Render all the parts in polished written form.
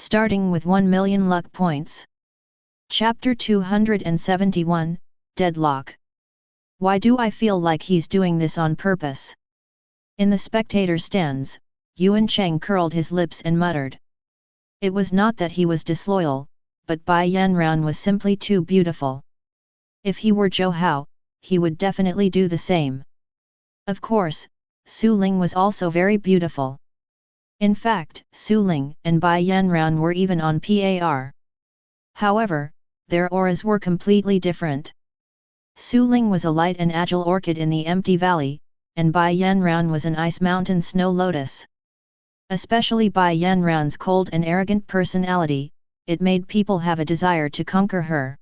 starting with 1 million luck points. Chapter 271, Deadlock. Why do I feel like he's doing this on purpose? In the spectator stands, Yuan Cheng curled his lips and muttered. It was not that he was disloyal, but Bai Yanran was simply too beautiful. If he were Zhou Hao, he would definitely do the same. Of course, Su Ling was also very beautiful. In fact, Su Ling and Bai Yanran were even on par. However, their auras were completely different. Su Ling was a light and agile orchid in the empty valley, and Bai Yanran was an ice mountain snow lotus. Especially Bai Yanran's cold and arrogant personality, it made people have a desire to conquer her.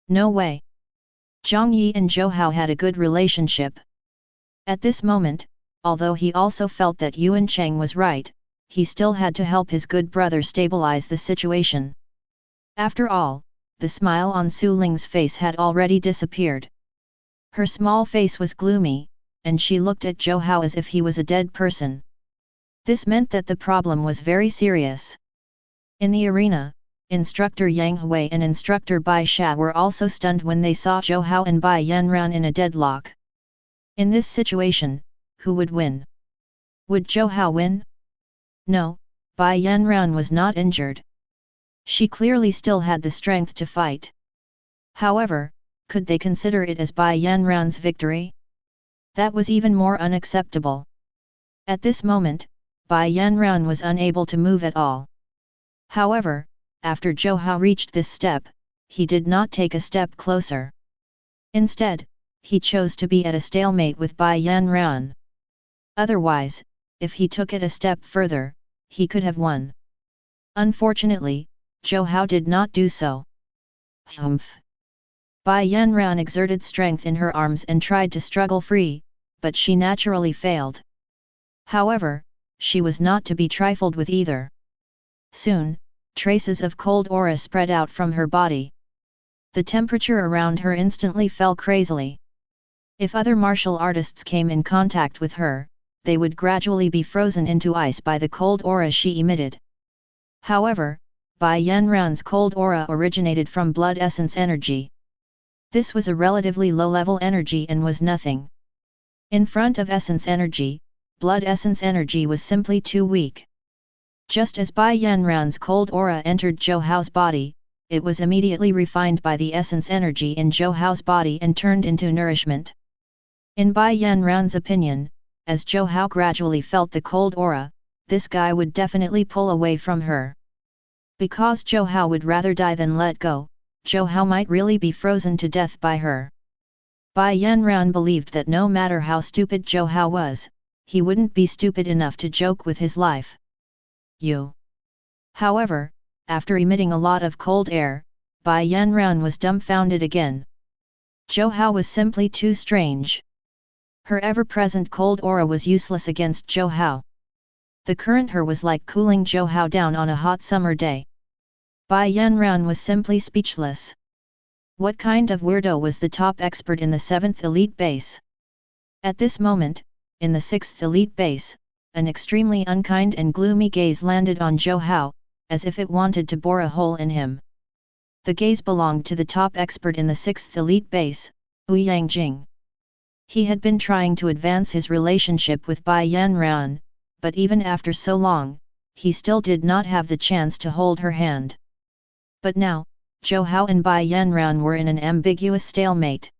No way. Zhang Yi and Zhou Hao had a good relationship. At this moment, although he also felt that Yuan Cheng was right, he still had to help his good brother stabilize the situation. After all, the smile on Su Ling's face had already disappeared. Her small face was gloomy, and she looked at Zhou Hao as if he was a dead person. This meant that the problem was very serious. In the arena, Instructor Yang Hui and Instructor Bai Sha were also stunned when they saw Zhou Hao and Bai Yanran in a deadlock. In this situation, who would win? Would Zhou Hao win? No, Bai Yanran was not injured. She clearly still had the strength to fight. However, could they consider it as Bai Yanran's victory? That was even more unacceptable. At this moment, Bai Yanran was unable to move at all. However, after Zhou Hao reached this step, he did not take a step closer. Instead, he chose to be at a stalemate with Bai Yanran. Otherwise, if he took it a step further, he could have won. Unfortunately, Zhou Hao did not do so. Humph! Bai Yanran exerted strength in her arms and tried to struggle free, but she naturally failed. However, she was not to be trifled with either. Soon, traces of cold aura spread out from her body. The temperature around her instantly fell crazily. If other martial artists came in contact with her, they would gradually be frozen into ice by the cold aura she emitted. However, Bai Yanran's cold aura originated from blood essence energy. This was a relatively low-level energy and was nothing. In front of essence energy, blood essence energy was simply too weak. Just as Bai Yanran's cold aura entered Zhou Hao's body, it was immediately refined by the essence energy in Zhou Hao's body and turned into nourishment. In Bai Yanran's opinion, as Zhou Hao gradually felt the cold aura, this guy would definitely pull away from her. Because Zhou Hao would rather die than let go, Zhou Hao might really be frozen to death by her. Bai Yanran believed that no matter how stupid Zhou Hao was, he wouldn't be stupid enough to joke with his life. However, after emitting a lot of cold air, Bai Yanran was dumbfounded again. Zhou Hao was simply too strange. Her ever-present cold aura was useless against Zhou Hao. The current her was like cooling Zhou Hao down on a hot summer day. Bai Yanran was simply speechless. What kind of weirdo was the top expert in the 7th elite base? At this moment, in the 6th elite base, an extremely unkind and gloomy gaze landed on Zhou Hao, as if it wanted to bore a hole in him. The gaze belonged to the top expert in the 6th elite base, Ouyang Jing. He had been trying to advance his relationship with Bai Yanran, but even after so long, he still did not have the chance to hold her hand. But now, Zhou Hao and Bai Yanran were in an ambiguous stalemate.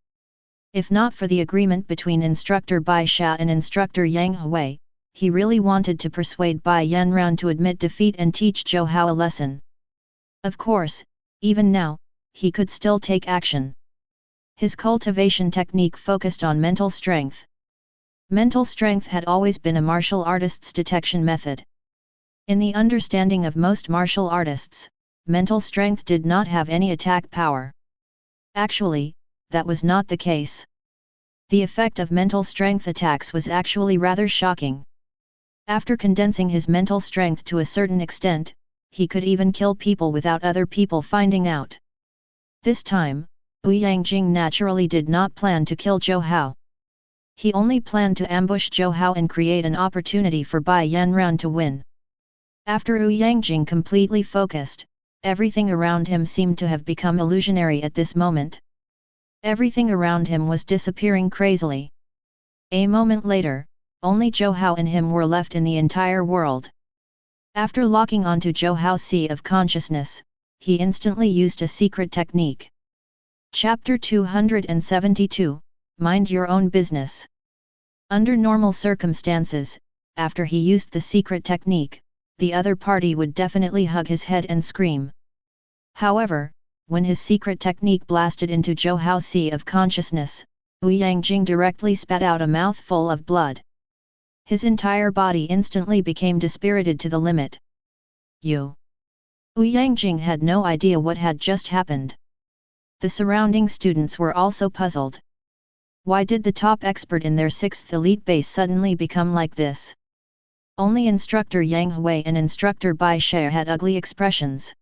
If not for the agreement between Instructor Bai Sha and Instructor Yang Hui, he really wanted to persuade Bai Yanran to admit defeat and teach Zhou Hao a lesson. Of course, even now, he could still take action. His cultivation technique focused on mental strength. Mental strength had always been a martial artist's detection method. In the understanding of most martial artists, mental strength did not have any attack power. Actually, that was not the case. The effect of mental strength attacks was actually rather shocking. After condensing his mental strength to a certain extent, he could even kill people without other people finding out. This time, Ouyang Jing naturally did not plan to kill Zhou Hao. He only planned to ambush Zhou Hao and create an opportunity for Bai Yanran to win. After Wu Yangjing completely focused, everything around him seemed to have become illusionary at this moment. Everything around him was disappearing crazily. A moment later, only Zhou Hao and him were left in the entire world. After locking onto Zhou Hao's sea of consciousness, he instantly used a secret technique. Chapter 272, Mind Your Own Business. Under normal circumstances, after he used the secret technique, the other party would definitely hug his head and scream. However, when his secret technique blasted into Zhou Hao's sea of consciousness, Wu Yangjing directly spat out a mouthful of blood. His entire body instantly became dispirited to the limit. Wu Yangjing had no idea what had just happened. The surrounding students were also puzzled. Why did the top expert in their 6th elite base suddenly become like this? Only Instructor Yang Hui and Instructor Bai Shi had ugly expressions.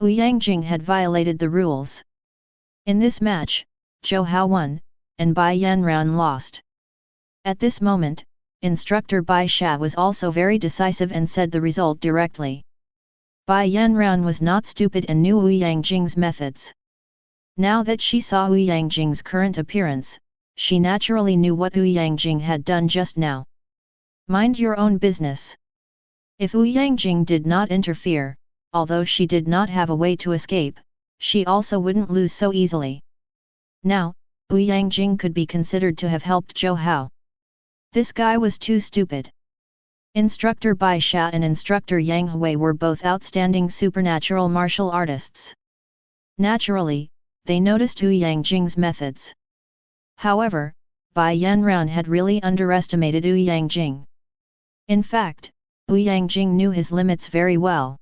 Wu Yangjing had violated the rules. In this match, Zhou Hao won, and Bai Yanran lost. At this moment, Instructor Bai Shi was also very decisive and said the result directly. Bai Yanran was not stupid and knew Wu Yangjing's methods. Now that she saw Wu Yangjing's current appearance, she naturally knew what Wu Yangjing had done just now. Mind your own business. If Wu Yangjing did not interfere, although she did not have a way to escape, she also wouldn't lose so easily. Now, Wu Yangjing could be considered to have helped Zhou Hao. This guy was too stupid. Instructor Bai Shi and Instructor Yang Hui were both outstanding supernatural martial artists. Naturally, they noticed Wu Yangjing's methods. However, Bai Yanran had really underestimated Wu Yangjing. In fact, Wu Yangjing knew his limits very well.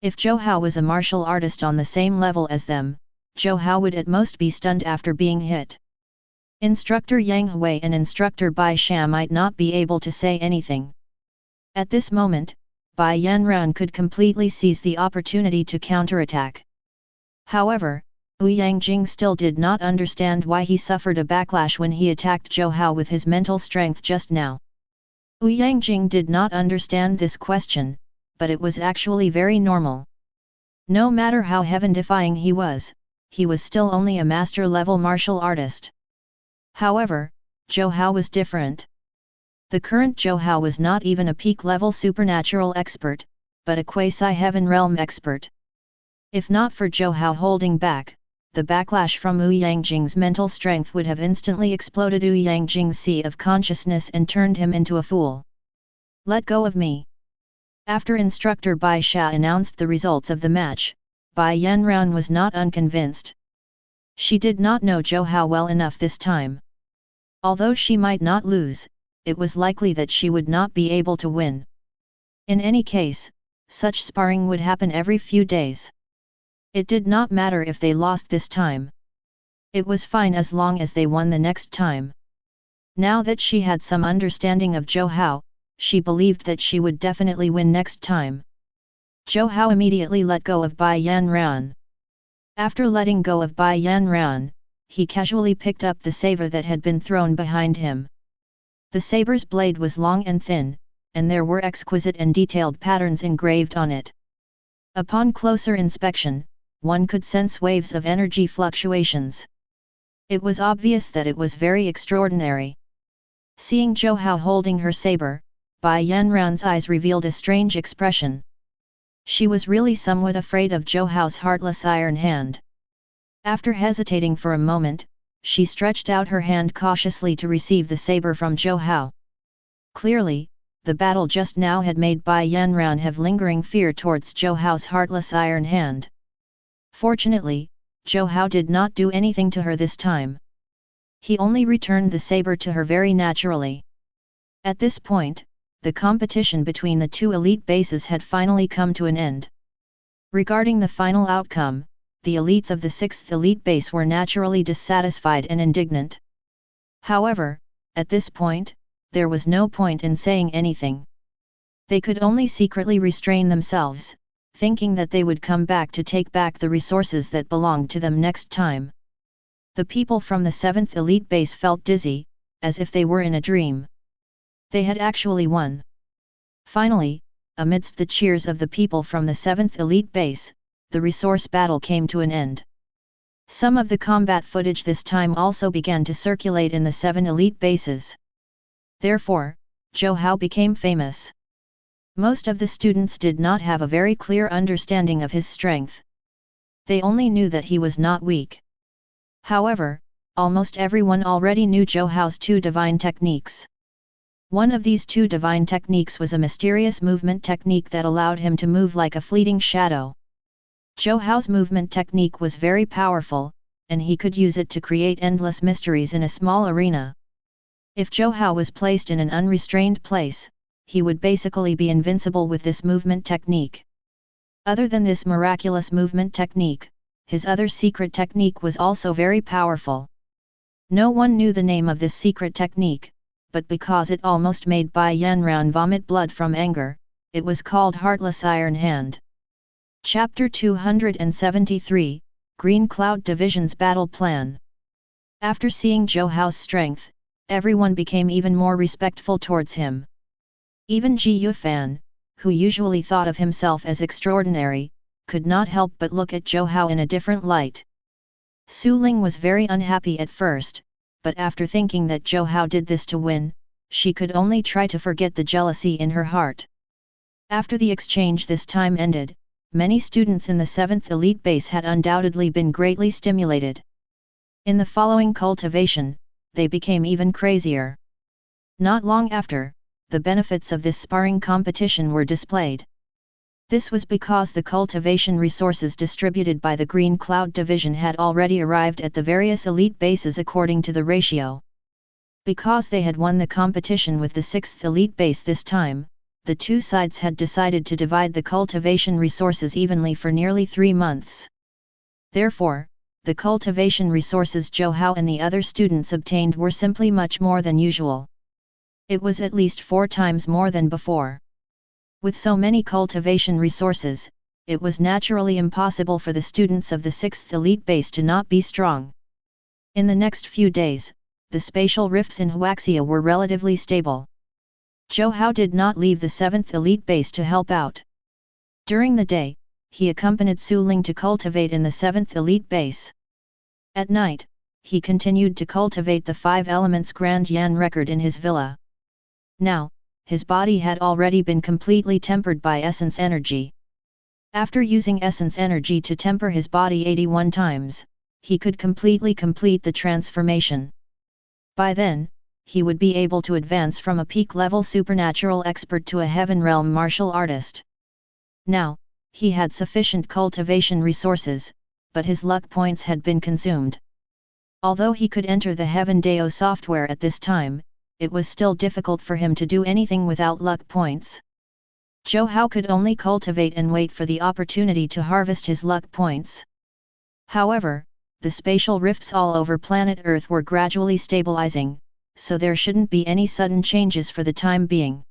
If Zhou Hao was a martial artist on the same level as them, Zhou Hao would at most be stunned after being hit. Instructor Yang Hui and Instructor Bai Shi might not be able to say anything. At this moment, Bai Yanran could completely seize the opportunity to counterattack. However, Wu Yangjing still did not understand why he suffered a backlash when he attacked Zhou Hao with his mental strength just now. Wu Yangjing did not understand this question, but it was actually very normal. No matter how heaven-defying he was still only a master-level martial artist. However, Zhou Hao was different. The current Zhou Hao was not even a peak-level supernatural expert, but a quasi-heaven realm expert. If not for Zhou Hao holding back, the backlash from Wu Yangjing's mental strength would have instantly exploded Wu Yangjing's sea of consciousness and turned him into a fool. Let go of me. After Instructor Bai Shi announced the results of the match, Bai Yanran was not unconvinced. She did not know Zhou Hao well enough this time. Although she might not lose, it was likely that she would not be able to win. In any case, such sparring would happen every few days. It did not matter if they lost this time. It was fine as long as they won the next time. Now that she had some understanding of Zhou Hao, she believed that she would definitely win next time. Zhou Hao immediately let go of Bai Yanran. After letting go of Bai Yanran, he casually picked up the saber that had been thrown behind him. The saber's blade was long and thin, and there were exquisite and detailed patterns engraved on it. Upon closer inspection, one could sense waves of energy fluctuations. It was obvious that it was very extraordinary. Seeing Zhou Hao holding her saber, Bai Yanran's eyes revealed a strange expression. She was really somewhat afraid of Zhou Hao's heartless iron hand. After hesitating for a moment, she stretched out her hand cautiously to receive the saber from Zhou Hao. Clearly, the battle just now had made Bai Yanran have lingering fear towards Zhou Hao's heartless iron hand. Fortunately, Zhou Hao did not do anything to her this time. He only returned the saber to her very naturally. At this point, the competition between the two elite bases had finally come to an end. Regarding the final outcome, the elites of the 6th elite base were naturally dissatisfied and indignant. However, at this point, there was no point in saying anything. They could only secretly restrain themselves, thinking that they would come back to take back the resources that belonged to them next time. The people from the 7th elite base felt dizzy, as if they were in a dream. They had actually won. Finally, amidst the cheers of the people from the 7th Elite Base, the resource battle came to an end. Some of the combat footage this time also began to circulate in the 7 Elite Bases. Therefore, Zhou Hao became famous. Most of the students did not have a very clear understanding of his strength. They only knew that he was not weak. However, almost everyone already knew Zhou Hao's 2 divine techniques. One of these 2 divine techniques was a mysterious movement technique that allowed him to move like a fleeting shadow. Zhou Hao's movement technique was very powerful, and he could use it to create endless mysteries in a small arena. If Zhou Hao was placed in an unrestrained place, he would basically be invincible with this movement technique. Other than this miraculous movement technique, his other secret technique was also very powerful. No one knew the name of this secret technique, but because it almost made Bai Yanran vomit blood from anger, it was called Heartless Iron Hand. Chapter 273, Green Cloud Division's Battle Plan. After seeing Zhou Hao's strength, everyone became even more respectful towards him. Even Ji Yufan, who usually thought of himself as extraordinary, could not help but look at Zhou Hao in a different light. Su Ling was very unhappy at first, but after thinking that Zhou Hao did this to win, she could only try to forget the jealousy in her heart. After the exchange this time ended, many students in the 7th Elite Base had undoubtedly been greatly stimulated. In the following cultivation, they became even crazier. Not long after, the benefits of this sparring competition were displayed. This was because the cultivation resources distributed by the Green Cloud Division had already arrived at the various elite bases according to the ratio. Because they had won the competition with the 6th Elite Base this time, the 2 sides had decided to divide the cultivation resources evenly for nearly 3 months. Therefore, the cultivation resources Zhou Hao and the other students obtained were simply much more than usual. It was at least 4 times more than before. With so many cultivation resources, it was naturally impossible for the students of the 6th Elite Base to not be strong. In the next few days, the spatial rifts in Huaxia were relatively stable. Zhou Hao did not leave the 7th Elite Base to help out. During the day, he accompanied Su Ling to cultivate in the 7th Elite Base. At night, he continued to cultivate the 5 elements Grand Yan record in his villa. Now, his body had already been completely tempered by essence energy. After using essence energy to temper his body 81 times, he could completely complete the transformation. By then, he would be able to advance from a peak-level supernatural expert to a heaven realm martial artist. Now, he had sufficient cultivation resources, but his luck points had been consumed. Although he could enter the Heaven Dao software at this time, it was still difficult for him to do anything without luck points. Zhou Hao could only cultivate and wait for the opportunity to harvest his luck points. However, the spatial rifts all over planet Earth were gradually stabilizing, so there shouldn't be any sudden changes for the time being.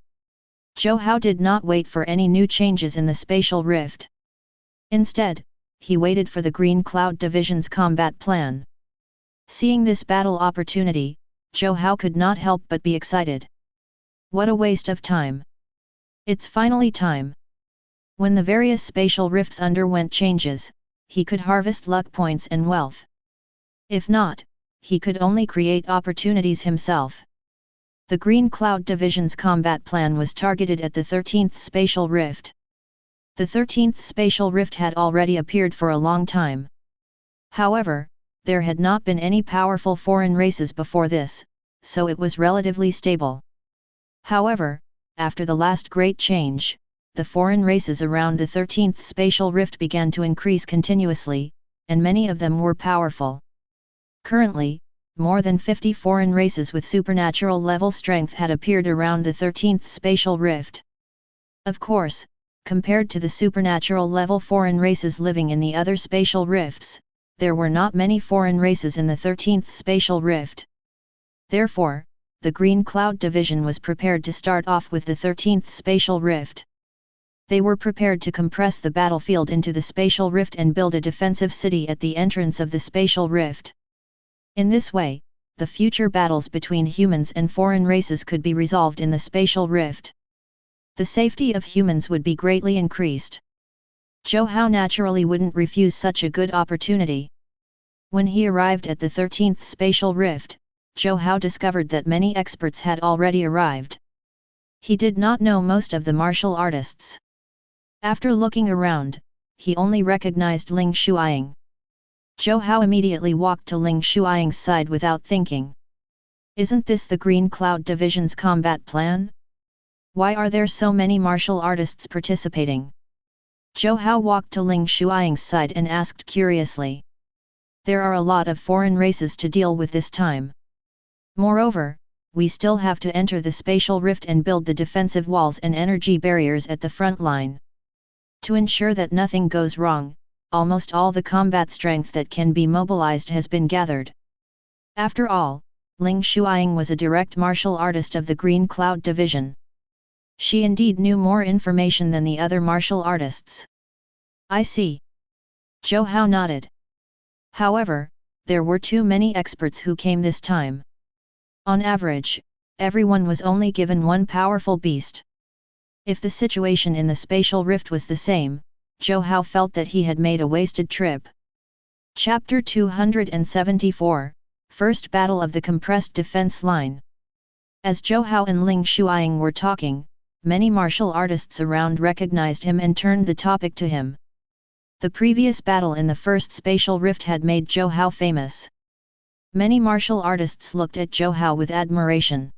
Zhou Hao did not wait for any new changes in the spatial rift. Instead, he waited for the Green Cloud Division's combat plan. Seeing this battle opportunity, Zhou Hao could not help but be excited. What a waste of time! It's finally time. When the various spatial rifts underwent changes, he could harvest luck points and wealth. If not, he could only create opportunities himself. The Green Cloud Division's combat plan was targeted at the 13th spatial rift. The 13th spatial rift had already appeared for a long time. However, there had not been any powerful foreign races before this, so it was relatively stable. However, after the last great change, the foreign races around the 13th spatial rift began to increase continuously, and many of them were powerful. Currently, more than 50 foreign races with supernatural level strength had appeared around the 13th spatial rift. Of course, compared to the supernatural level foreign races living in the other spatial rifts, there were not many foreign races in the 13th spatial rift. Therefore, the Green Cloud Division was prepared to start off with the 13th spatial rift. They were prepared to compress the battlefield into the spatial rift and build a defensive city at the entrance of the spatial rift. In this way, the future battles between humans and foreign races could be resolved in the spatial rift. the safety of humans would be greatly increased. Zhou Hao naturally wouldn't refuse such a good opportunity. When he arrived at the 13th spatial rift, Zhou Hao discovered that many experts had already arrived. He did not know most of the martial artists. After looking around, he only recognized Ling Shuiying. Zhou Hao immediately walked to Ling Shuiying's side without thinking. Isn't this the Green Cloud Division's combat plan? Why are there so many martial artists participating? Zhou Hao walked to Ling Shuiying's side and asked curiously. There are a lot of foreign races to deal with this time. Moreover, we still have to enter the spatial rift and build the defensive walls and energy barriers at the front line. To ensure that nothing goes wrong, almost all the combat strength that can be mobilized has been gathered. After all, Ling Shuiying was a direct martial artist of the Green Cloud Division. She indeed knew more information than the other martial artists. I see. Zhou Hao nodded. However, there were too many experts who came this time. On average, everyone was only given one powerful beast. If the situation in the spatial rift was the same, Zhou Hao felt that he had made a wasted trip. Chapter 274, First Battle of the Compressed Defense Line. As Zhou Hao and Ling Shuiying were talking, many martial artists around recognized him and turned the topic to him. The previous battle in the first spatial rift had made Zhou Hao famous. Many martial artists looked at Zhou Hao with admiration.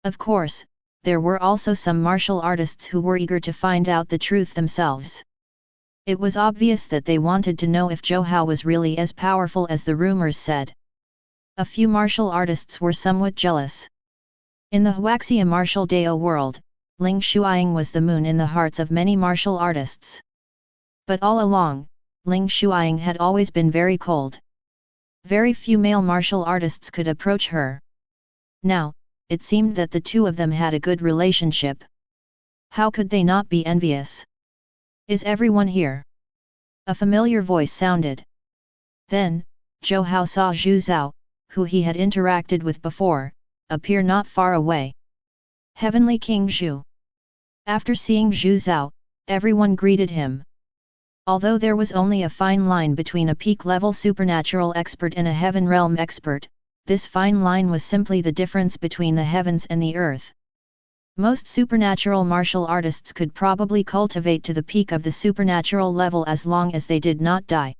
Of course, there were also some martial artists who were eager to find out the truth themselves. It was obvious that they wanted to know if Zhou Hao was really as powerful as the rumors said. A few martial artists were somewhat jealous. In the Huaxia martial Dao world, Ling Shuiying was the moon in the hearts of many martial artists. But all along, Ling Shuiying had always been very cold. Very few male martial artists could approach her. Now, it seemed that the two of them had a good relationship. How could they not be envious? Is everyone here? A familiar voice sounded. Then, Zhou Hao saw Zhu Zhao, who he had interacted with before, appear not far away. Heavenly King Zhu. After seeing Zhu Zhao, everyone greeted him. Although there was only a fine line between a peak-level supernatural expert and a heaven realm expert, this fine line was simply the difference between the heavens and the earth. Most supernatural martial artists could probably cultivate to the peak of the supernatural level as long as they did not die.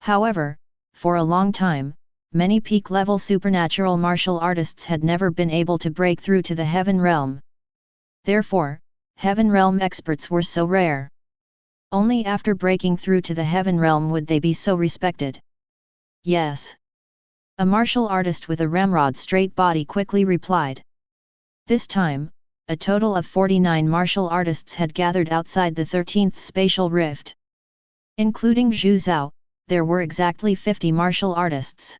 However, for a long time, many peak-level supernatural martial artists had never been able to break through to the heaven realm. Therefore, heaven realm experts were so rare. Only after breaking through to the heaven realm would they be so respected. Yes. A martial artist with a ramrod straight body quickly replied. This time, a total of 49 martial artists had gathered outside the 13th spatial rift. Including Zhu Zhao, there were exactly 50 martial artists.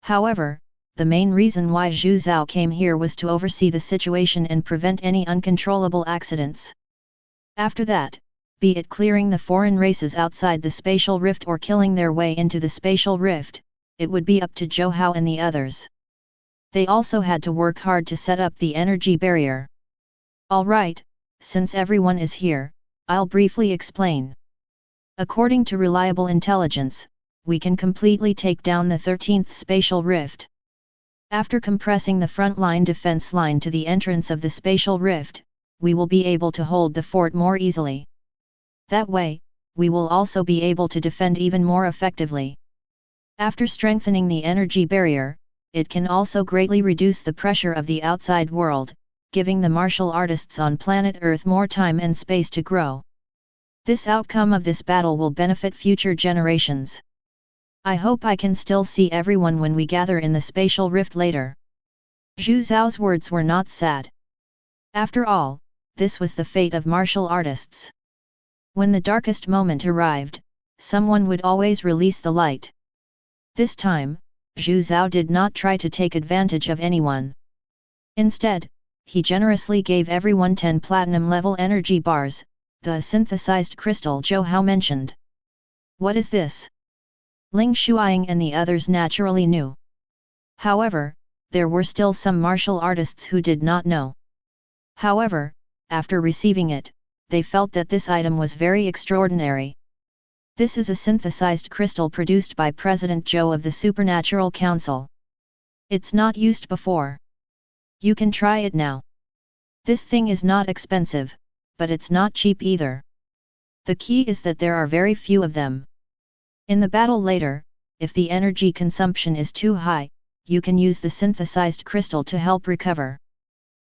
However, the main reason why Zhu Zhao came here was to oversee the situation and prevent any uncontrollable accidents. After that, be it clearing the foreign races outside the spatial rift or killing their way into the spatial rift, it would be up to Zhou Hao and the others. They also had to work hard to set up the energy barrier. Alright, since everyone is here, I'll briefly explain. According to reliable intelligence, we can completely take down the 13th spatial rift. After compressing the front-line defense line to the entrance of the spatial rift, we will be able to hold the fort more easily. That way, we will also be able to defend even more effectively. After strengthening the energy barrier, it can also greatly reduce the pressure of the outside world, giving the martial artists on planet Earth more time and space to grow. This outcome of this battle will benefit future generations. I hope I can still see everyone when we gather in the spatial rift later. Zhu Zhao's words were not sad. After all, this was the fate of martial artists. When the darkest moment arrived, someone would always release the light. This time, Zhu Zhao did not try to take advantage of anyone. Instead, he generously gave everyone 10 platinum-level energy bars, the synthesized crystal Zhou Hao mentioned. What is this? Ling Shuiying and the others naturally knew. However, there were still some martial artists who did not know. However, after receiving it, they felt that this item was very extraordinary. This is a synthesized crystal produced by President Zhou of the Supernatural Council. It's not used before. You can try it now. This thing is not expensive, but it's not cheap either. The key is that there are very few of them. In the battle later, if the energy consumption is too high, you can use the synthesized crystal to help recover.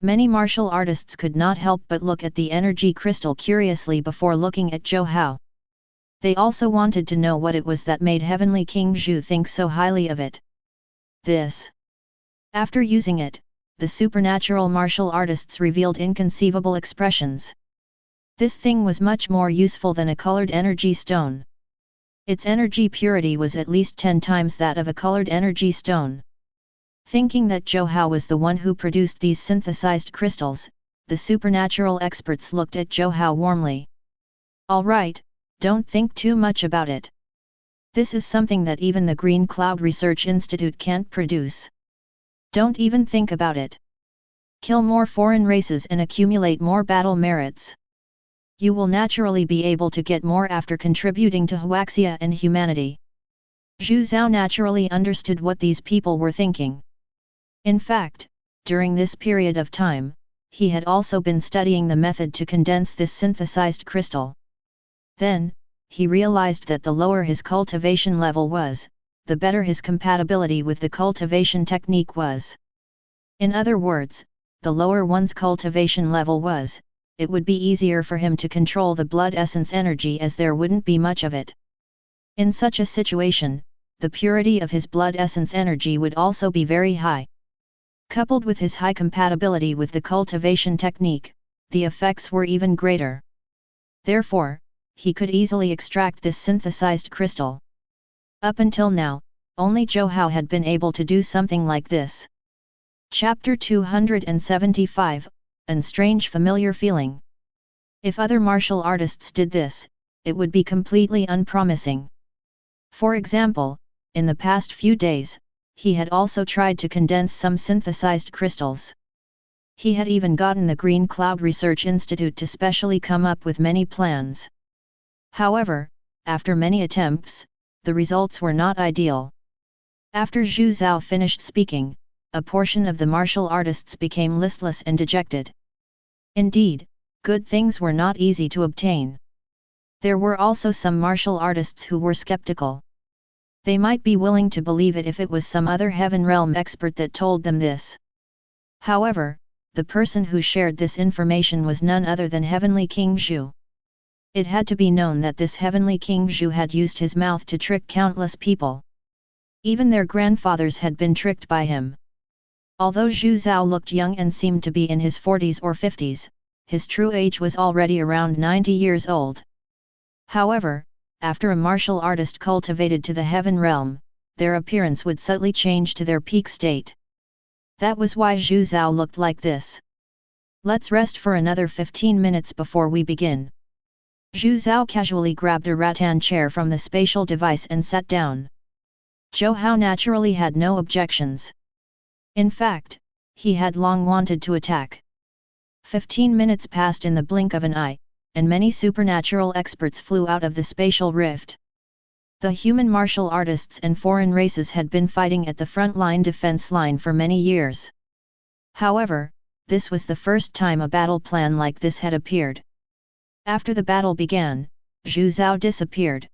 Many martial artists could not help but look at the energy crystal curiously before looking at Zhou Hao. They also wanted to know what it was that made Heavenly King Zhu think so highly of it. This. After using it, the supernatural martial artists revealed inconceivable expressions. This thing was much more useful than a colored energy stone. Its energy purity was at least 10 times that of a colored energy stone. Thinking that Zhou Hao was the one who produced these synthesized crystals, the supernatural experts looked at Zhou Hao warmly. All right, don't think too much about it. This is something that even the Green Cloud Research Institute can't produce. Don't even think about it. Kill more foreign races and accumulate more battle merits. You will naturally be able to get more after contributing to Huaxia and humanity. Zhu Zhao naturally understood what these people were thinking. In fact, during this period of time, he had also been studying the method to condense this synthesized crystal. Then, he realized that the lower his cultivation level was, the better his compatibility with the cultivation technique was. In other words, the lower one's cultivation level was, it would be easier for him to control the blood essence energy as there wouldn't be much of it. In such a situation, the purity of his blood essence energy would also be very high. Coupled with his high compatibility with the cultivation technique, the effects were even greater. Therefore, he could easily extract this synthesized crystal. Up until now, only Zhou Hao had been able to do something like this. Chapter 275, An Strange Familiar Feeling. If other martial artists did this, it would be completely unpromising. For example, in the past few days, he had also tried to condense some synthesized crystals. He had even gotten the Green Cloud Research Institute to specially come up with many plans. However, after many attempts, the results were not ideal. After Zhu Zhao finished speaking, a portion of the martial artists became listless and dejected. Indeed, good things were not easy to obtain. There were also some martial artists who were skeptical. They might be willing to believe it if it was some other Heaven Realm expert that told them this. However, the person who shared this information was none other than Heavenly King Zhu. It had to be known that this Heavenly King Zhu had used his mouth to trick countless people. Even their grandfathers had been tricked by him. Although Zhu Zhao looked young and seemed to be in his 40s or 50s, his true age was already around 90 years old. However, after a martial artist cultivated to the Heaven Realm, their appearance would subtly change to their peak state. That was why Zhu Zhao looked like this. Let's rest for another 15 minutes before we begin. Zhu Zhao casually grabbed a rattan chair from the spatial device and sat down. Zhou Hao naturally had no objections. In fact, he had long wanted to attack. 15 minutes passed in the blink of an eye, and many supernatural experts flew out of the spatial rift. The human martial artists and foreign races had been fighting at the front-line defense line for many years. However, this was the first time a battle plan like this had appeared. After the battle began, Zhu Zhao disappeared.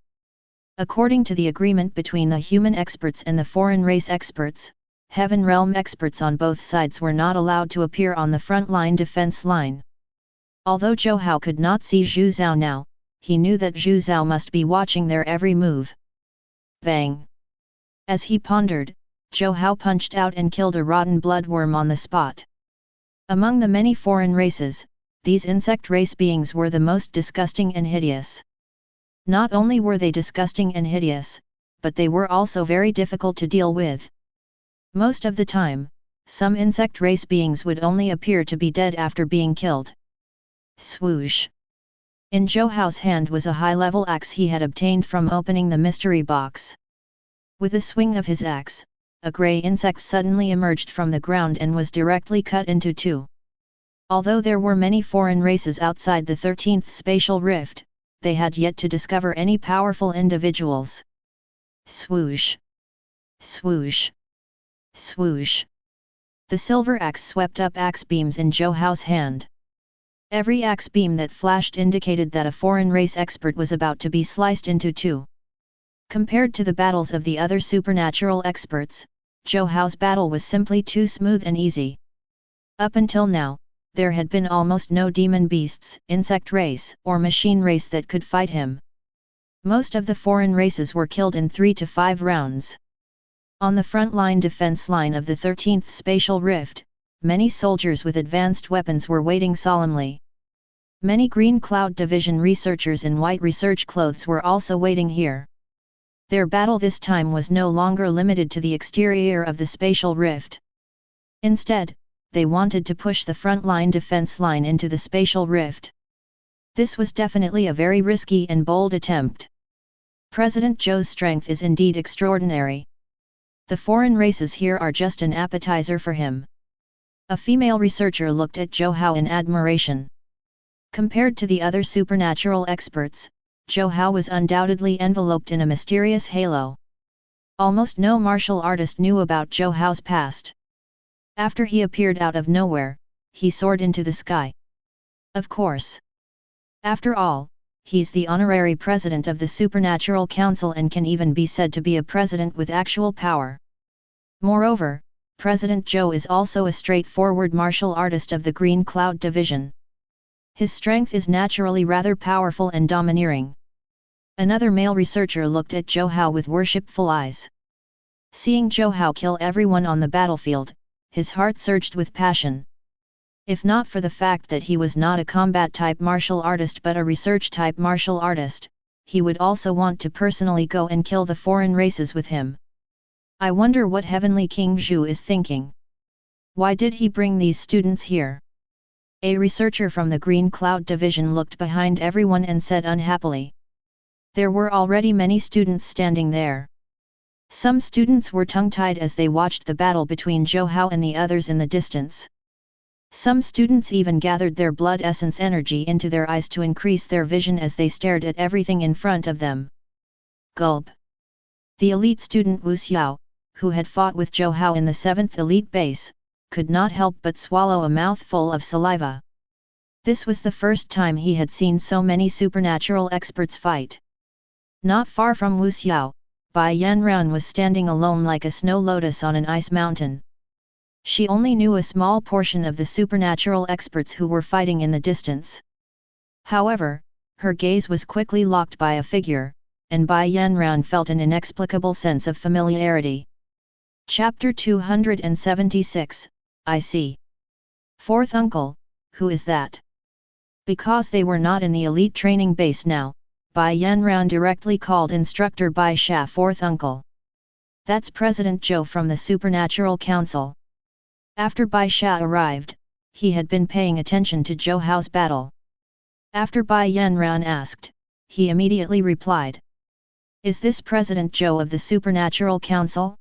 According to the agreement between the human experts and the foreign race experts, Heaven Realm experts on both sides were not allowed to appear on the front-line defense line. Although Zhou Hao could not see Zhu Zhao now, he knew that Zhu Zhao must be watching their every move. Bang! As he pondered, Zhou Hao punched out and killed a rotten bloodworm on the spot. Among the many foreign races, these insect race beings were the most disgusting and hideous. Not only were they disgusting and hideous, but they were also very difficult to deal with. Most of the time, some insect race beings would only appear to be dead after being killed. Swoosh! In Zhou Hao's hand was a high-level axe he had obtained from opening the mystery box. With a swing of his axe, a grey insect suddenly emerged from the ground and was directly cut into two. Although there were many foreign races outside the 13th spatial rift, they had yet to discover any powerful individuals. Swoosh! Swoosh! Swoosh! The silver axe swept up axe beams in Zhou Hao's hand. Every axe beam that flashed indicated that a foreign race expert was about to be sliced into two. Compared to the battles of the other supernatural experts, Zhou Hao's battle was simply too smooth and easy. Up until now, there had been almost no demon beasts, insect race, or machine race that could fight him. Most of the foreign races were killed in 3 to 5 rounds. On the front-line defense line of the 13th spatial rift, many soldiers with advanced weapons were waiting solemnly. Many Green Cloud Division researchers in white research clothes were also waiting here. Their battle this time was no longer limited to the exterior of the spatial rift. Instead, they wanted to push the front-line defense line into the spatial rift. This was definitely a very risky and bold attempt. President Zhou's strength is indeed extraordinary. The foreign races here are just an appetizer for him. A female researcher looked at Zhou Hao in admiration. Compared to the other supernatural experts, Zhou Hao was undoubtedly enveloped in a mysterious halo. Almost no martial artist knew about Zhou Hao's past. After he appeared out of nowhere, he soared into the sky. Of course. After all, he's the honorary president of the Supernatural Council and can even be said to be a president with actual power. Moreover, President Zhou is also a straightforward martial artist of the Green Cloud Division. His strength is naturally rather powerful and domineering. Another male researcher looked at Zhou Hao with worshipful eyes. Seeing Zhou Hao kill everyone on the battlefield, his heart surged with passion. If not for the fact that he was not a combat-type martial artist but a research-type martial artist, he would also want to personally go and kill the foreign races with him. I wonder what Heavenly King Zhu is thinking. Why did he bring these students here? A researcher from the Green Cloud Division looked behind everyone and said unhappily. There were already many students standing there. Some students were tongue-tied as they watched the battle between Zhou Hao and the others in the distance. Some students even gathered their blood essence energy into their eyes to increase their vision as they stared at everything in front of them. Gulp! The elite student Wu Xiao, who had fought with Zhou Hao in the 7th elite base, could not help but swallow a mouthful of saliva. This was the first time he had seen so many supernatural experts fight. Not far from Wu Xiao, Bai Yanran was standing alone like a snow lotus on an ice mountain. She only knew a small portion of the supernatural experts who were fighting in the distance. However, her gaze was quickly locked by a figure, and Bai Yanran felt an inexplicable sense of familiarity. Chapter 276, I see. Fourth uncle, who is that? Because they were not in the elite training base now, Bai Yanran directly called instructor Bai Sha fourth uncle. That's President Zhou from the Supernatural Council. After Bai Sha arrived, he had been paying attention to Zhou Hao's battle. After Bai Yanran asked, he immediately replied. Is this President Zhou of the Supernatural Council?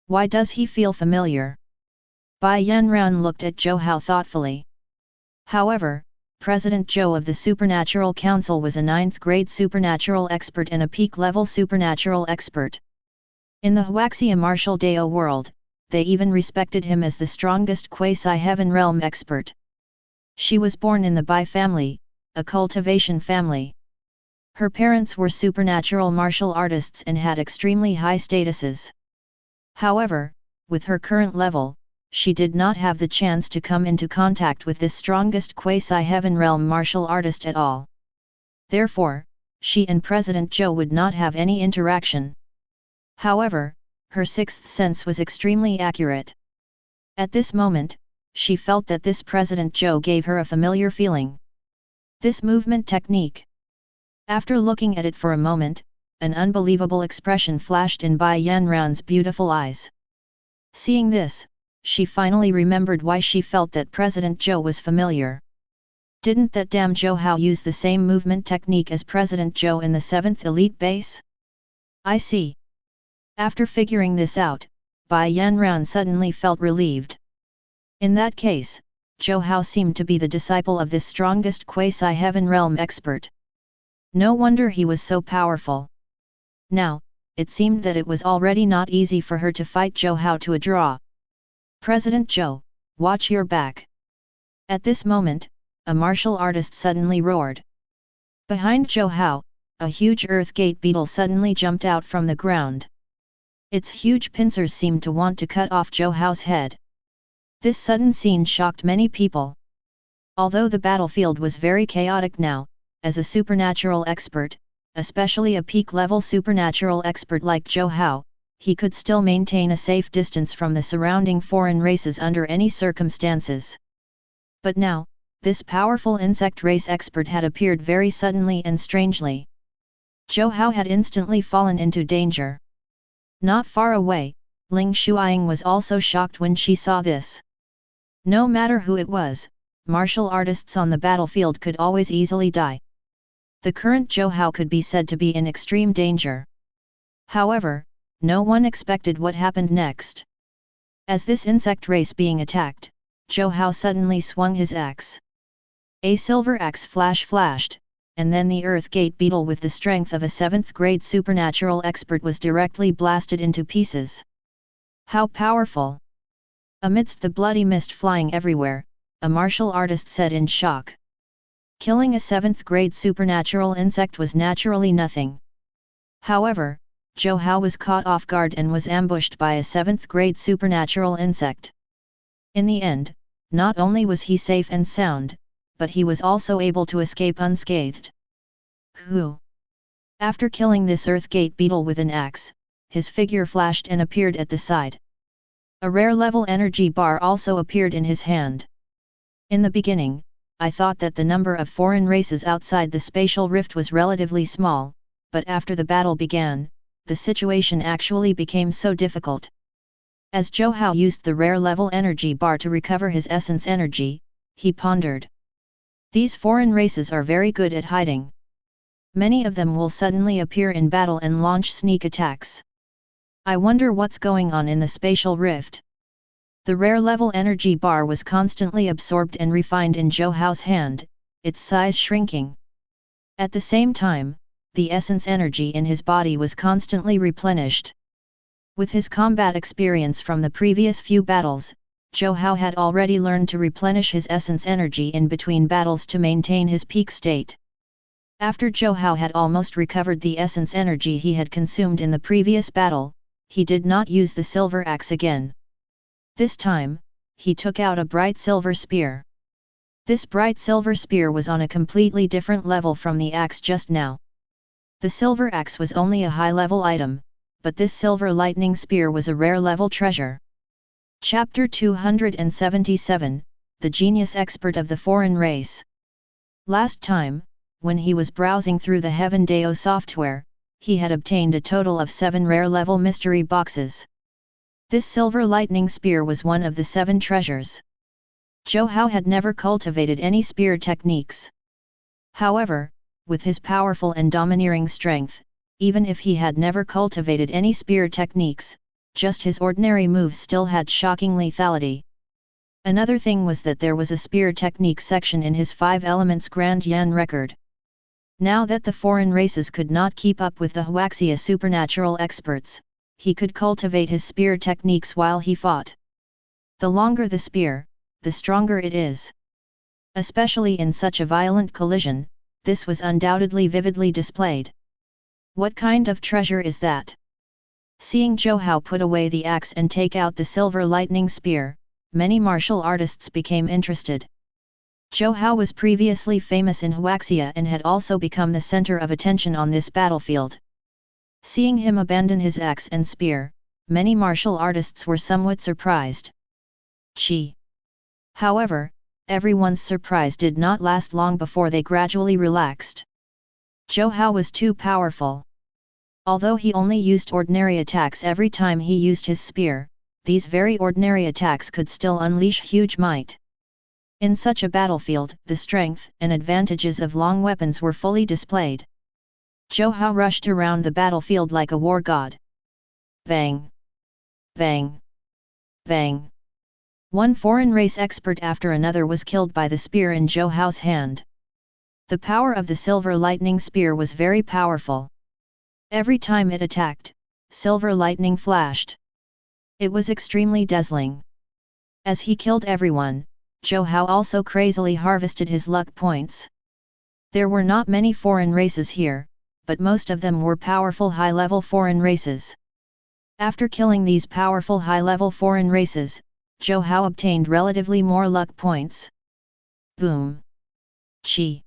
Why does he feel familiar? Bai Yanran looked at Zhou Hao thoughtfully. However, President Zhou of the Supernatural Council was a 9th grade supernatural expert and a peak-level supernatural expert. In the Huaxia Martial Dao world, they even respected him as the strongest quasi-heaven realm expert. She was born in the Bai family, a cultivation family. Her parents were supernatural martial artists and had extremely high statuses. However, with her current level, she did not have the chance to come into contact with this strongest quasi-heaven realm martial artist at all. Therefore, she and President Zhou would not have any interaction. However, her sixth sense was extremely accurate. At this moment, she felt that this President Zhou gave her a familiar feeling. This movement technique. After looking at it for a moment, an unbelievable expression flashed in Bai Yanran's beautiful eyes. Seeing this, she finally remembered why she felt that President Zhou was familiar. Didn't that damn Zhou Hao use the same movement technique as President Zhou in the 7th elite base? I see. After figuring this out, Bai Yanran suddenly felt relieved. In that case, Zhou Hao seemed to be the disciple of this strongest quasi-heaven realm expert. No wonder he was so powerful. Now, it seemed that it was already not easy for her to fight Zhou Hao to a draw. President Zhou, watch your back. At this moment, a martial artist suddenly roared. Behind Zhou Hao, a huge earth gate beetle suddenly jumped out from the ground. Its huge pincers seemed to want to cut off Zhou Hao's head. This sudden scene shocked many people. Although the battlefield was very chaotic now, as a supernatural expert, especially a peak-level supernatural expert like Zhou Hao, he could still maintain a safe distance from the surrounding foreign races under any circumstances. But now, this powerful insect race expert had appeared very suddenly and strangely. Zhou Hao had instantly fallen into danger. Not far away, Ling Shuiying was also shocked when she saw this. No matter who it was, martial artists on the battlefield could always easily die. The current Zhou Hao could be said to be in extreme danger. However, no one expected what happened next. As this insect race being attacked, Zhou Hao suddenly swung his axe. A silver axe flashed, and then the earth gate beetle with the strength of a 7th grade supernatural expert was directly blasted into pieces. How powerful! Amidst the bloody mist flying everywhere, a martial artist said in shock. Killing a 7th grade supernatural insect was naturally nothing. However, Zhou Hao was caught off guard and was ambushed by a 7th grade supernatural insect. In the end, not only was he safe and sound, but he was also able to escape unscathed. Who? After killing this earth gate beetle with an axe, his figure flashed and appeared at the side. A rare level energy bar also appeared in his hand. In the beginning, I thought that the number of foreign races outside the spatial rift was relatively small, but after the battle began, the situation actually became so difficult. As Zhou Hao used the rare level energy bar to recover his essence energy, he pondered. These foreign races are very good at hiding. Many of them will suddenly appear in battle and launch sneak attacks. I wonder what's going on in the spatial rift. The rare level energy bar was constantly absorbed and refined in Zhou Hao's hand, its size shrinking. At the same time, the essence energy in his body was constantly replenished. With his combat experience from the previous few battles, Zhou Hao had already learned to replenish his essence energy in between battles to maintain his peak state. After Zhou Hao had almost recovered the essence energy he had consumed in the previous battle, he did not use the silver axe again. This time, he took out a bright silver spear. This bright silver spear was on a completely different level from the axe just now. The silver axe was only a high-level item, but this silver lightning spear was a rare-level treasure. Chapter 277, The Genius Expert of the Foreign Race. Last time, when he was browsing through the Heaven Dao software, he had obtained a total of 7 rare-level mystery boxes. This silver lightning spear was one of the 7 treasures. Zhou Hao had never cultivated any spear techniques. However, with his powerful and domineering strength, even if he had never cultivated any spear techniques, just his ordinary moves still had shocking lethality. Another thing was that there was a spear technique section in his 5 Elements Grand Yan record. Now that the foreign races could not keep up with the Huaxia supernatural experts, he could cultivate his spear techniques while he fought. The longer the spear, the stronger it is. Especially in such a violent collision, this was undoubtedly vividly displayed. What kind of treasure is that? Seeing Zhou Hao put away the axe and take out the silver lightning spear, many martial artists became interested. Zhou Hao was previously famous in Huaxia and had also become the center of attention on this battlefield. Seeing him abandon his axe and spear, many martial artists were somewhat surprised. Chi. However, everyone's surprise did not last long before they gradually relaxed. Zhou Hao was too powerful. Although he only used ordinary attacks every time he used his spear, these very ordinary attacks could still unleash huge might. In such a battlefield, the strength and advantages of long weapons were fully displayed. Zhou Hao rushed around the battlefield like a war god. Bang! Bang! Bang! One foreign race expert after another was killed by the spear in Zhou Hao's hand. The power of the silver lightning spear was very powerful. Every time it attacked, silver lightning flashed. It was extremely dazzling. As he killed everyone, Zhou Hao also crazily harvested his luck points. There were not many foreign races here, but most of them were powerful high-level foreign races. After killing these powerful high-level foreign races, Zhou Hao obtained relatively more luck points. Boom! Chi!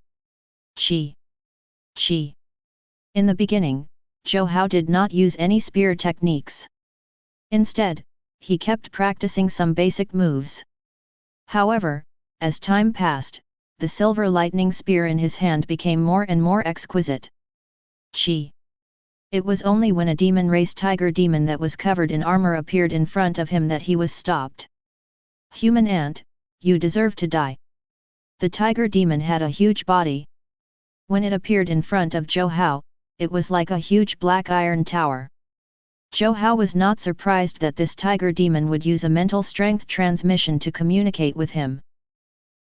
Chi! Chi! In the beginning, Zhou Hao did not use any spear techniques. Instead, he kept practicing some basic moves. However, as time passed, the silver lightning spear in his hand became more and more exquisite. Chi! It was only when a demon race tiger demon that was covered in armor appeared in front of him that he was stopped. Human ant, you deserve to die. The tiger demon had a huge body. When it appeared in front of Zhou Hao, it was like a huge black iron tower. Zhou Hao was not surprised that this tiger demon would use a mental strength transmission to communicate with him.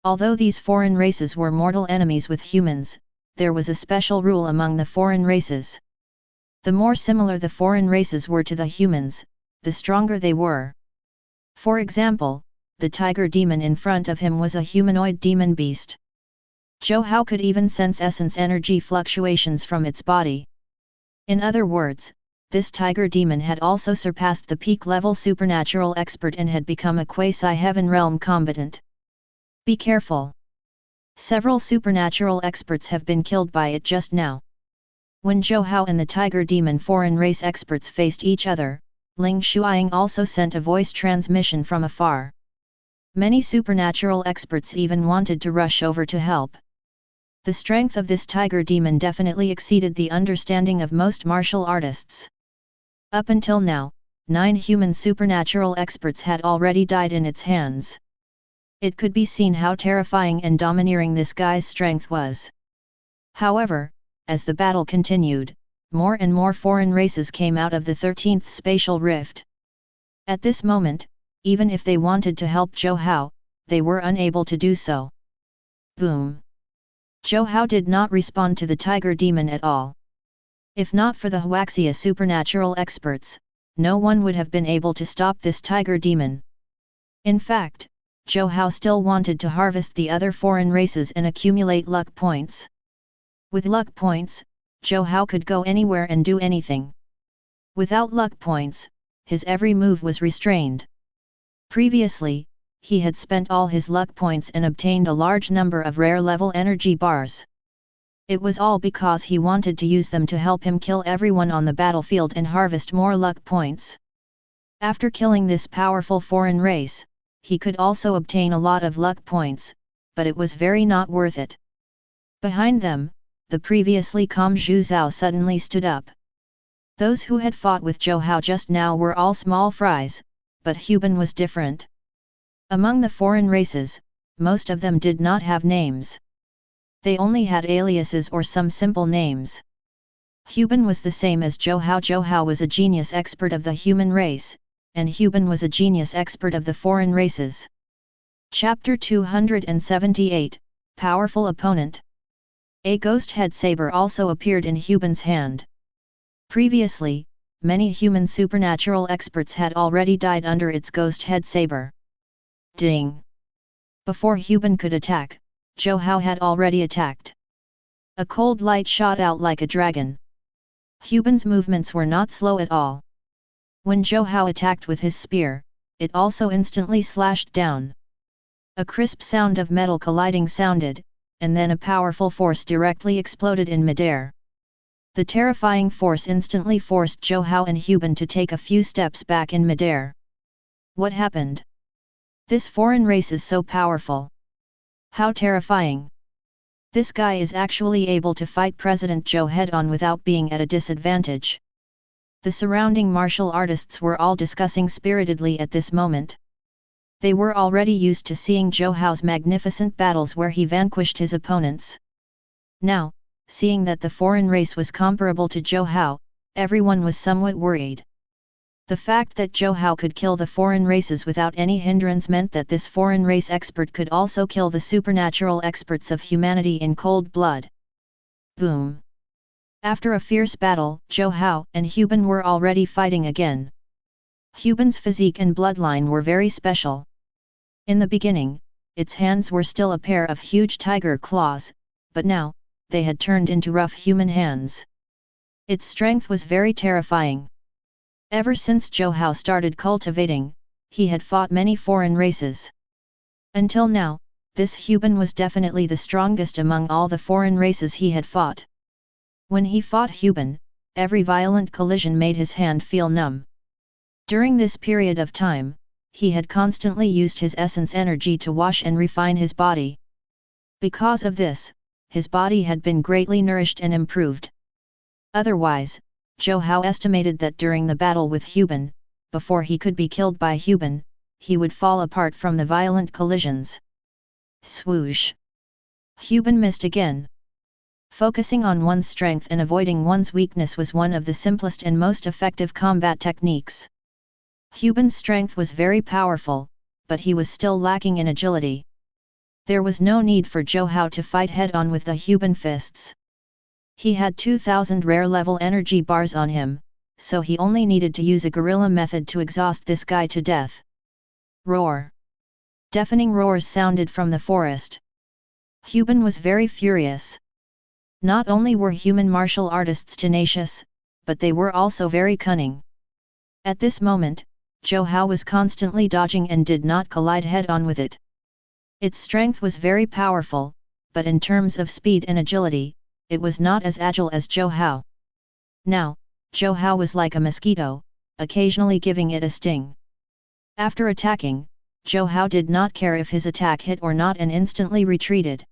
Although these foreign races were mortal enemies with humans, there was a special rule among the foreign races. The more similar the foreign races were to the humans, the stronger they were. For example, the tiger demon in front of him was a humanoid demon beast. Zhou Hao could even sense essence energy fluctuations from its body. In other words, this tiger demon had also surpassed the peak-level supernatural expert and had become a quasi-heaven realm combatant. Be careful. Several supernatural experts have been killed by it just now. When Zhou Hao and the tiger demon foreign race experts faced each other, Ling Shuiying also sent a voice transmission from afar. Many supernatural experts even wanted to rush over to help. The strength of this tiger demon definitely exceeded the understanding of most martial artists. Up until now, 9 human supernatural experts had already died in its hands. It could be seen how terrifying and domineering this guy's strength was. However, as the battle continued, more and more foreign races came out of the 13th spatial rift. At this moment, even if they wanted to help Zhou Hao, they were unable to do so. Boom! Zhou Hao did not respond to the tiger demon at all. If not for the Huaxia supernatural experts, no one would have been able to stop this tiger demon. In fact, Zhou Hao still wanted to harvest the other foreign races and accumulate luck points. With luck points, Zhou Hao could go anywhere and do anything. Without luck points, his every move was restrained. Previously, he had spent all his luck points and obtained a large number of rare-level energy bars. It was all because he wanted to use them to help him kill everyone on the battlefield and harvest more luck points. After killing this powerful foreign race, he could also obtain a lot of luck points, but it was very not worth it. Behind them, the previously calm Zhu Zhao suddenly stood up. Those who had fought with Zhou Hao just now were all small fries, but Huban was different. Among the foreign races, most of them did not have names. They only had aliases or some simple names. Huban was the same as Zhou Hao. Zhou Hao was a genius expert of the human race, and Huban was a genius expert of the foreign races. Chapter 278, Powerful Opponent. A ghost head saber also appeared in Huban's hand. Previously, many human supernatural experts had already died under its ghost head saber. Ding! Before Huban could attack, Zhou Hao had already attacked. A cold light shot out like a dragon. Huban's movements were not slow at all. When Zhou Hao attacked with his spear, it also instantly slashed down. A crisp sound of metal colliding sounded, and then a powerful force directly exploded in midair. The terrifying force instantly forced Zhou Hao and Huban to take a few steps back in midair. What happened? This foreign race is so powerful. How terrifying! This guy is actually able to fight President Zhou head-on without being at a disadvantage. The surrounding martial artists were all discussing spiritedly at this moment. They were already used to seeing Zhou Hao's magnificent battles where he vanquished his opponents. Now, seeing that the foreign race was comparable to Zhou Hao, everyone was somewhat worried. The fact that Zhou Hao could kill the foreign races without any hindrance meant that this foreign race expert could also kill the supernatural experts of humanity in cold blood. Boom! After a fierce battle, Zhou Hao and Huban were already fighting again. Huban's physique and bloodline were very special. In the beginning, its hands were still a pair of huge tiger claws, but now, they had turned into rough human hands. Its strength was very terrifying. Ever since Zhou Hao started cultivating, he had fought many foreign races. Until now, this Huban was definitely the strongest among all the foreign races he had fought. When he fought Huban, every violent collision made his hand feel numb. During this period of time, he had constantly used his essence energy to wash and refine his body. Because of this, his body had been greatly nourished and improved. Otherwise, Zhou Hao estimated that during the battle with Huban, before he could be killed by Huban, he would fall apart from the violent collisions. Swoosh! Huban missed again. Focusing on one's strength and avoiding one's weakness was one of the simplest and most effective combat techniques. Huban's strength was very powerful, but he was still lacking in agility. There was no need for Zhou Hao to fight head-on with the Huban fists. He had 2000 rare-level energy bars on him, so he only needed to use a guerrilla method to exhaust this guy to death. Roar! Deafening roars sounded from the forest. Huban was very furious. Not only were human martial artists tenacious, but they were also very cunning. At this moment, Zhou Hao was constantly dodging and did not collide head-on with it. Its strength was very powerful, but in terms of speed and agility, it was not as agile as Zhou Hao. Now, Zhou Hao was like a mosquito, occasionally giving it a sting. After attacking, Zhou Hao did not care if his attack hit or not and instantly retreated.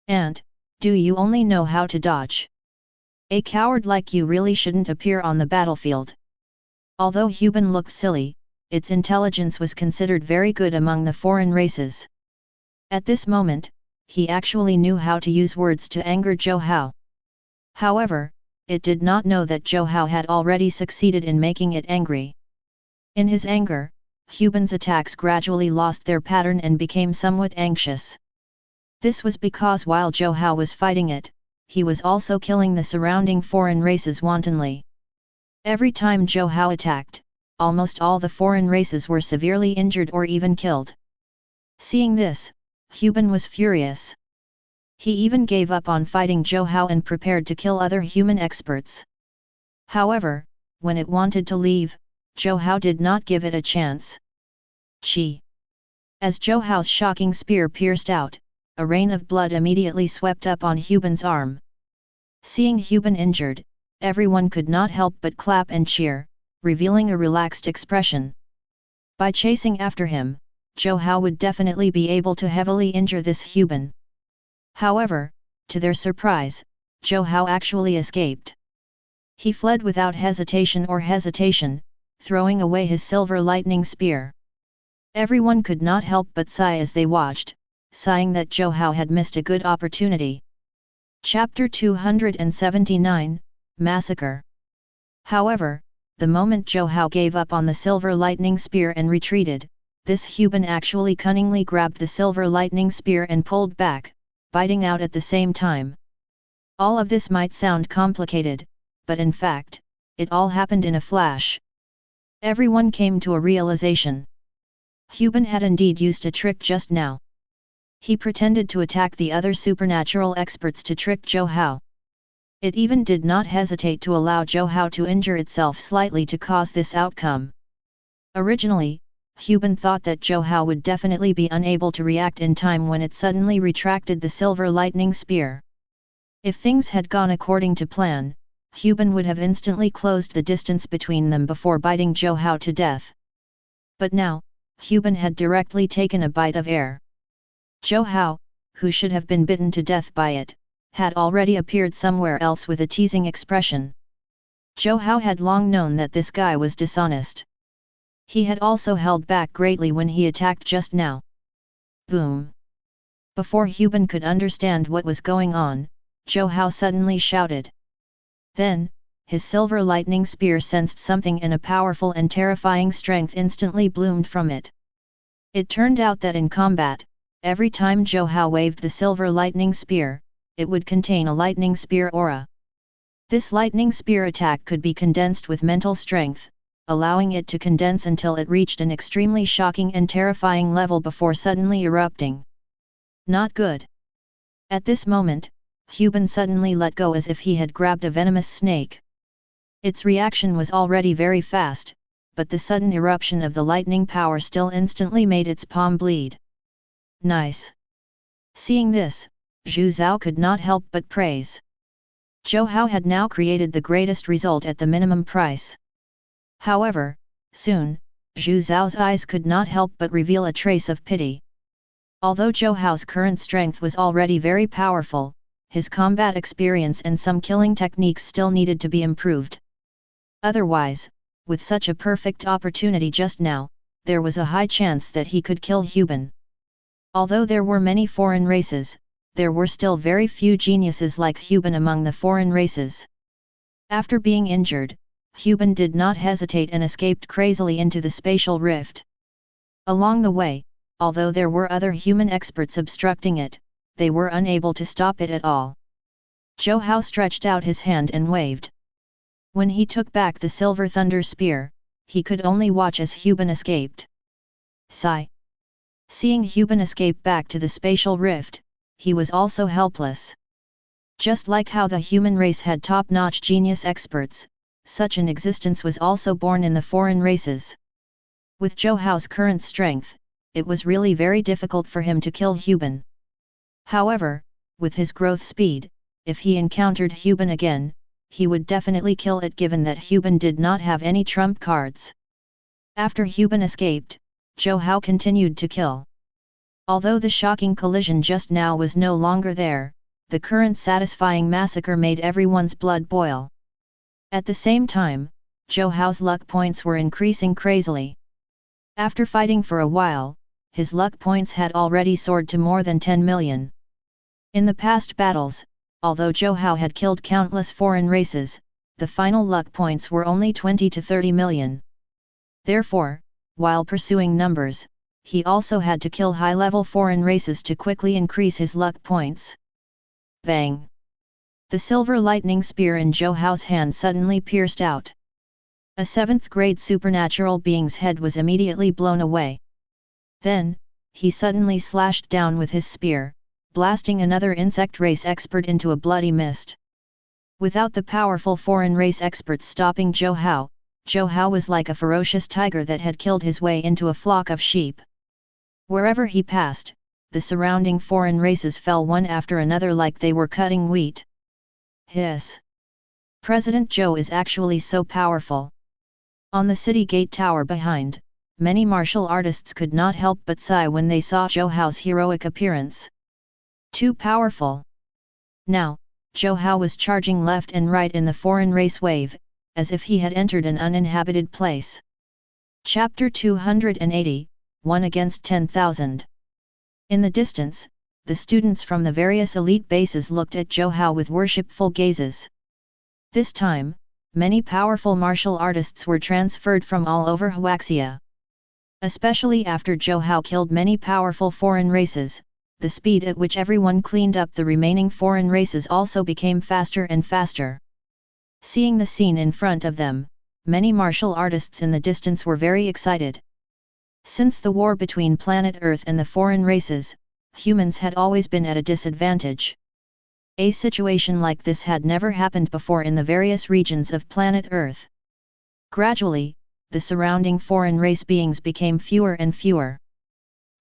And, do you only know how to dodge? A coward like you really shouldn't appear on the battlefield. Although Huban looked silly, its intelligence was considered very good among the foreign races. At this moment, he actually knew how to use words to anger Zhou Hao. However, it did not know that Zhou Hao had already succeeded in making it angry. In his anger, Huban's attacks gradually lost their pattern and became somewhat anxious. This was because while Zhou Hao was fighting it, he was also killing the surrounding foreign races wantonly. Every time Zhou Hao attacked, almost all the foreign races were severely injured or even killed. Seeing this, Huban was furious. He even gave up on fighting Zhou Hao and prepared to kill other human experts. However, when it wanted to leave, Zhou Hao did not give it a chance. Chi! As Zhou Hao's shocking spear pierced out, a rain of blood immediately swept up on Huban's arm. Seeing Huban injured, everyone could not help but clap and cheer, revealing a relaxed expression. By chasing after him, Zhou Hao would definitely be able to heavily injure this Huban. However, to their surprise, Zhou Hao actually escaped. He fled without hesitation, throwing away his silver lightning spear. Everyone could not help but sigh as they watched, sighing that Zhou Hao had missed a good opportunity. Chapter 279, Massacre. However, the moment Zhou Hao gave up on the silver lightning spear and retreated, this Huban actually cunningly grabbed the silver lightning spear and pulled back, biting out at the same time. All of this might sound complicated, but in fact, it all happened in a flash. Everyone came to a realization. Huban had indeed used a trick just now. He pretended to attack the other supernatural experts to trick Zhou Hao. It even did not hesitate to allow Zhou Hao to injure itself slightly to cause this outcome. Originally, Huban thought that Zhou Hao would definitely be unable to react in time when it suddenly retracted the silver lightning spear. If things had gone according to plan, Huban would have instantly closed the distance between them before biting Zhou Hao to death. But now, Huban had directly taken a bite of air. Zhou Hao, who should have been bitten to death by it, had already appeared somewhere else with a teasing expression. Zhou Hao had long known that this guy was dishonest. He had also held back greatly when he attacked just now. Boom! Before Huban could understand what was going on, Zhou Hao suddenly shouted. Then, his silver lightning spear sensed something, and a powerful and terrifying strength instantly bloomed from it. It turned out that in combat, every time Zhou Hao waved the silver lightning spear, it would contain a lightning spear aura. This lightning spear attack could be condensed with mental strength, allowing it to condense until it reached an extremely shocking and terrifying level before suddenly erupting. Not good. At this moment, Hubin suddenly let go as if he had grabbed a venomous snake. Its reaction was already very fast, but the sudden eruption of the lightning power still instantly made its palm bleed. Nice. Seeing this, Zhu Zhao could not help but praise. Zhou Hao had now created the greatest result at the minimum price. However, soon, Zhu Zhao's eyes could not help but reveal a trace of pity. Although Zhou Hao's current strength was already very powerful, his combat experience and some killing techniques still needed to be improved. Otherwise, with such a perfect opportunity just now, there was a high chance that he could kill Hubin. Although there were many foreign races, there were still very few geniuses like Hubin among the foreign races. After being injured, Hubin did not hesitate and escaped crazily into the spatial rift. Along the way, although there were other human experts obstructing it, they were unable to stop it at all. Zhou Hao stretched out his hand and waved. When he took back the silver thunder spear, he could only watch as Hubin escaped. Sigh. Seeing Hubin escape back to the spatial rift, he was also helpless. Just like how the human race had top-notch genius experts, such an existence was also born in the foreign races. With Zhou Hao's current strength, it was really very difficult for him to kill Hubin. However, with his growth speed, if he encountered Hubin again, he would definitely kill it, given that Hubin did not have any trump cards. After Hubin escaped, Zhou Hao continued to kill. Although the shocking collision just now was no longer there, the current satisfying massacre made everyone's blood boil. At the same time, Zhou Hao's luck points were increasing crazily. After fighting for a while, his luck points had already soared to more than 10 million. In the past battles, although Zhou Hao had killed countless foreign races, the final luck points were only 20 to 30 million. Therefore, while pursuing numbers, he also had to kill high-level foreign races to quickly increase his luck points. Bang! The silver lightning spear in Zhou Hao's hand suddenly pierced out. A 7th-grade supernatural being's head was immediately blown away. Then, he suddenly slashed down with his spear, blasting another insect race expert into a bloody mist. Without the powerful foreign race experts stopping Zhou Hao was like a ferocious tiger that had killed his way into a flock of sheep. Wherever he passed, the surrounding foreign races fell one after another like they were cutting wheat. Hiss! President Zhou is actually so powerful. On the city gate tower behind, many martial artists could not help but sigh when they saw Zhou Hao's heroic appearance. Too powerful. Now, Zhou Hao was charging left and right in the foreign race wave, as if he had entered an uninhabited place. Chapter 280, 1 against 10,000. In the distance, the students from the various elite bases looked at Zhou Hao with worshipful gazes. This time, many powerful martial artists were transferred from all over Huaxia. Especially after Zhou Hao killed many powerful foreign races, the speed at which everyone cleaned up the remaining foreign races also became faster and faster. Seeing the scene in front of them, many martial artists in the distance were very excited. Since the war between planet Earth and the foreign races, humans had always been at a disadvantage. A situation like this had never happened before in the various regions of planet Earth. Gradually, the surrounding foreign race beings became fewer and fewer.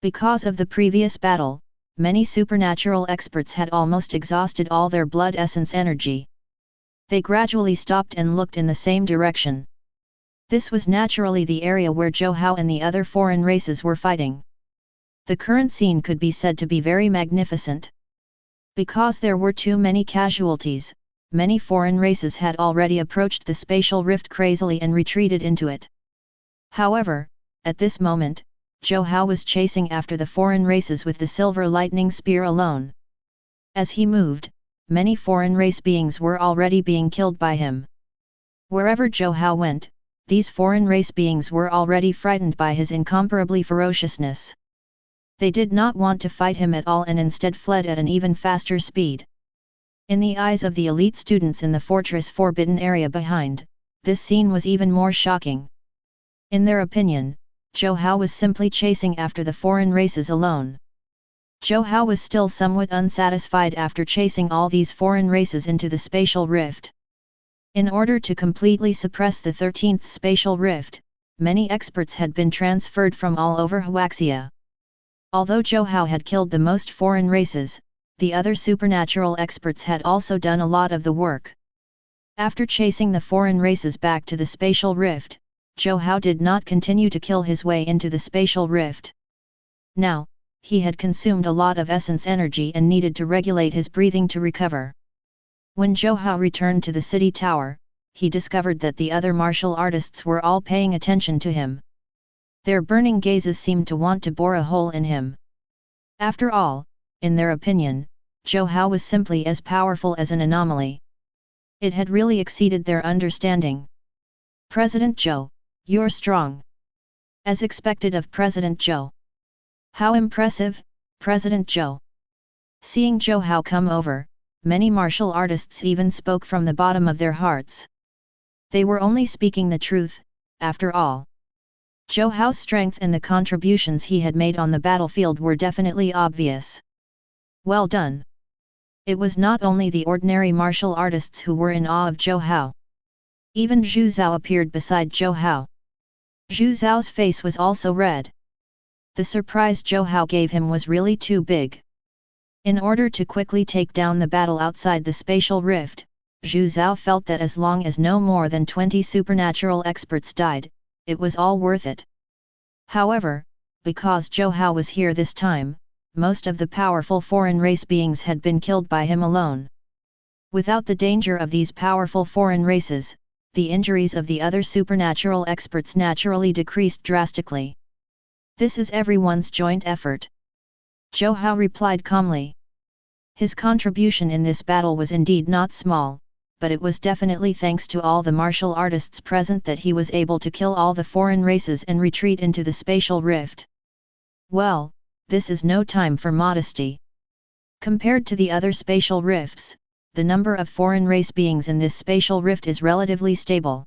Because of the previous battle, many supernatural experts had almost exhausted all their blood essence energy. They gradually stopped and looked in the same direction. This was naturally the area where Zhou Hao and the other foreign races were fighting. The current scene could be said to be very magnificent. Because there were too many casualties, many foreign races had already approached the spatial rift crazily and retreated into it. However, at this moment, Zhou Hao was chasing after the foreign races with the silver lightning spear alone. As he moved, many foreign race beings were already being killed by him. Wherever Zhou Hao went, these foreign race beings were already frightened by his incomparably ferociousness. They did not want to fight him at all and instead fled at an even faster speed. In the eyes of the elite students in the fortress forbidden area behind, this scene was even more shocking. In their opinion, Zhou Hao was simply chasing after the foreign races alone. Zhou Hao was still somewhat unsatisfied after chasing all these foreign races into the spatial rift. In order to completely suppress the 13th spatial rift, many experts had been transferred from all over Huaxia. Although Zhou Hao had killed the most foreign races, the other supernatural experts had also done a lot of the work. After chasing the foreign races back to the spatial rift, Zhou Hao did not continue to kill his way into the spatial rift. Now, he had consumed a lot of essence energy and needed to regulate his breathing to recover. When Zhou Hao returned to the city tower, he discovered that the other martial artists were all paying attention to him. Their burning gazes seemed to want to bore a hole in him. After all, in their opinion, Zhou Hao was simply as powerful as an anomaly. It had really exceeded their understanding. President Zhou, you're strong. As expected of President Zhou. How impressive, President Zhou. Seeing Zhou Hao come over, many martial artists even spoke from the bottom of their hearts. They were only speaking the truth, after all. Zhou Hao's strength and the contributions he had made on the battlefield were definitely obvious. Well done. It was not only the ordinary martial artists who were in awe of Zhou Hao. Even Zhu Zhao appeared beside Zhou Hao. Zhu Zhao's face was also red. The surprise Zhou Hao gave him was really too big. In order to quickly take down the battle outside the spatial rift, Zhu Zhao felt that as long as no more than 20 supernatural experts died, it was all worth it. However, because Zhou Hao was here this time, most of the powerful foreign race beings had been killed by him alone. Without the danger of these powerful foreign races, the injuries of the other supernatural experts naturally decreased drastically. This is everyone's joint effort. Zhou Hao replied calmly. His contribution in this battle was indeed not small, but it was definitely thanks to all the martial artists present that he was able to kill all the foreign races and retreat into the spatial rift. Well, this is no time for modesty. Compared to the other spatial rifts, the number of foreign race beings in this spatial rift is relatively stable.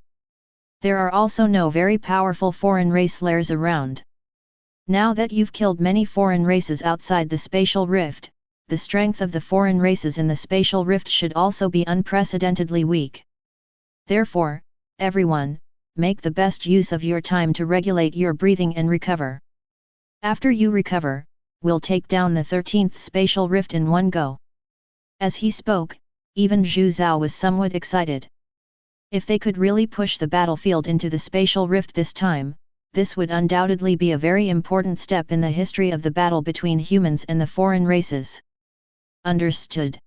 There are also no very powerful foreign race layers around. Now that you've killed many foreign races outside the spatial rift, the strength of the foreign races in the spatial rift should also be unprecedentedly weak. Therefore, everyone, make the best use of your time to regulate your breathing and recover. After you recover, we'll take down the 13th spatial rift in one go. As he spoke, even Zhu Zhao was somewhat excited. If they could really push the battlefield into the spatial rift this time, this would undoubtedly be a very important step in the history of the battle between humans and the foreign races. Understood.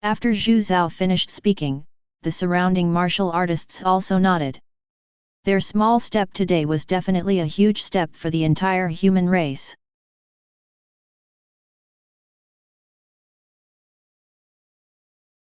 After Zhu Zhao finished speaking, the surrounding martial artists also nodded. Their small step today was definitely a huge step for the entire human race.